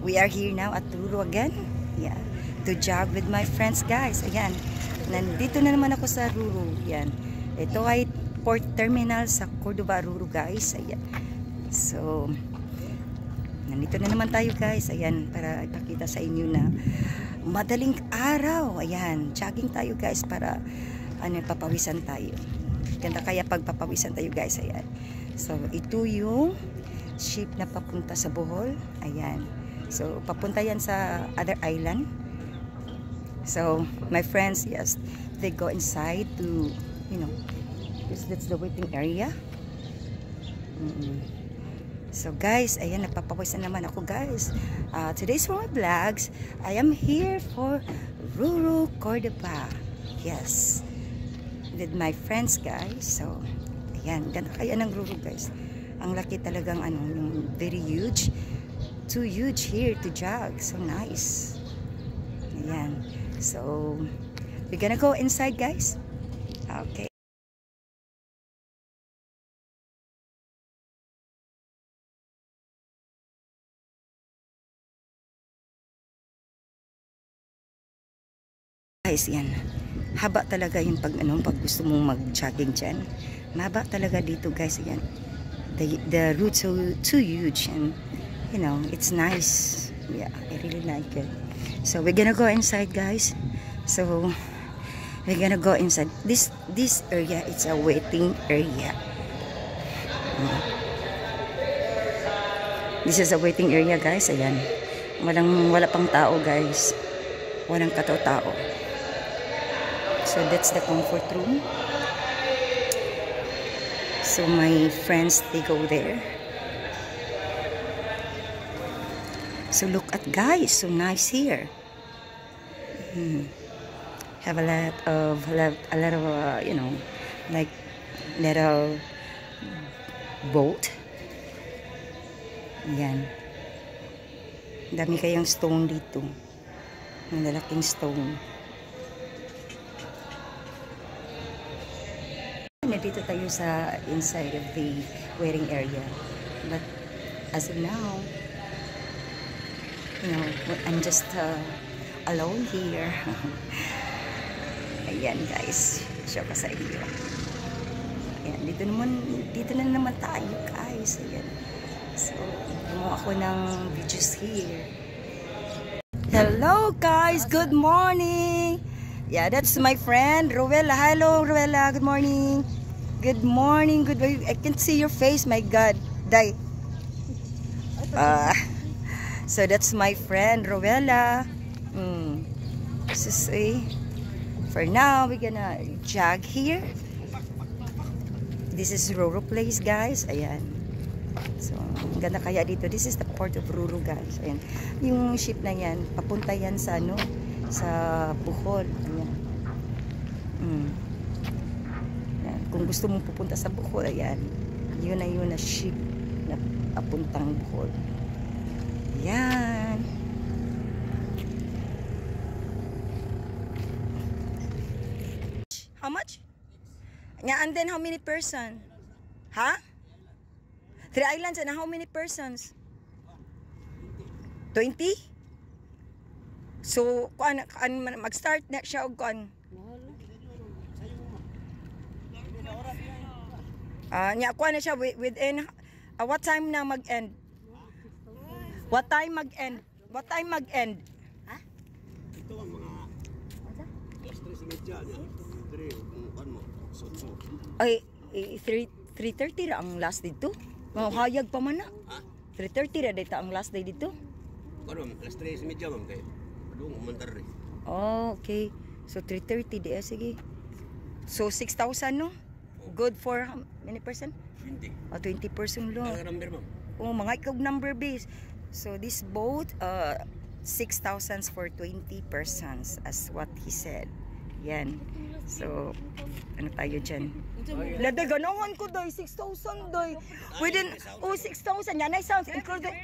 We are here now at Ruru again. Yeah. To jog with my friends, guys. Ayan. Nandito na naman ako sa Ruru. Yan. Ito ay port terminal sa Cordoba, Ruru, guys. Ayan. So, nandito na naman tayo, guys. Ayan. Para ipakita sa inyo na madaling araw. Ayan. Jogging tayo, guys. Para papawisan tayo. Ganda kaya pagpapawisan tayo, guys. Ayan. So, ito yung ship na papunta sa Bohol. Ayan. So, papunta yan sa other island. So, my friends, yes, they go inside to, you know, that's the waiting area. So, guys, ayan, nagpapawisan naman ako, guys. Today's for my vlogs. I am here for Ruru, Cordoba. Yes. With my friends, guys. So, ayan, ganda kaya ng Ruru, guys. Ang laki talagang, yung very huge. Too huge here to jog. So nice. Ayan. So, we're gonna go inside, guys. Okay. Guys, yan. Haba talaga yung pag gusto mong mag-jogging dyan. Mahaba talaga dito, guys. Yan. The routes are too huge and you know, it's nice. Yeah, I really like it. So we're gonna go inside, guys. So we're gonna go inside. This area, it's a waiting area. This is a waiting area, guys. Ayan. Wala pang tao, guys. Walang katao-tao. So that's the comfort room. So my friends, they go there. So look at, guys, so nice here. Have a lot of you know, like little boat. Yan. Dami kayang stone dito. Malalaking stone. Dito tayo sa inside of the waiting area. But as of now, you know, I'm just alone here. Ayan, guys. Show ko sa inyo. Ayan, dito na naman tayo, guys. Ayan. So, gumawa ako ng videos here. Hello, guys. Good morning. Yeah, that's my friend, Ruela. Hello, Ruela. Good morning. Good morning. Good morning. I can see your face. My God. Die. So that's my friend Rowella. This is for now we're gonna jog here. This is Ruru place, guys. Ayan. So ganda kaya dito. This is the port of Ruru, guys. Ayan. Yung ship na yan, papunta yan sa sa Bohol. Ayan. Ayan. Kung gusto mong pupunta sa Bohol, ayan. Yun na ship na papuntang Bohol. Yan. How much? Yeah, and then how many person? Huh? 3 islands and how many persons? 20? So, mag-start na siya og kuan. Nya kuan na siya within what time na mag-end? What time mag-end? What time mag-end? Ha? Ito ang mga alas 3:30 niya. 3 ay 3:30 ra ang last dito. Hayag pa man na. Ha? 3:30 ra dito ang last day dito. Karon alas 3:30 man kay. Padung umantar ri. Oh, okay. So 3:30 di sige. So 6,000 no? Good for how many person? 20. 20 person lang. Ang number ma'am. Oh, mga ikaw number base. So this boat 6,000 for 20 persons as what he said. Yan. So ano tayo dyan? Lada ganahan ko day 6,000 day. Within 6,000 yan ay sounds included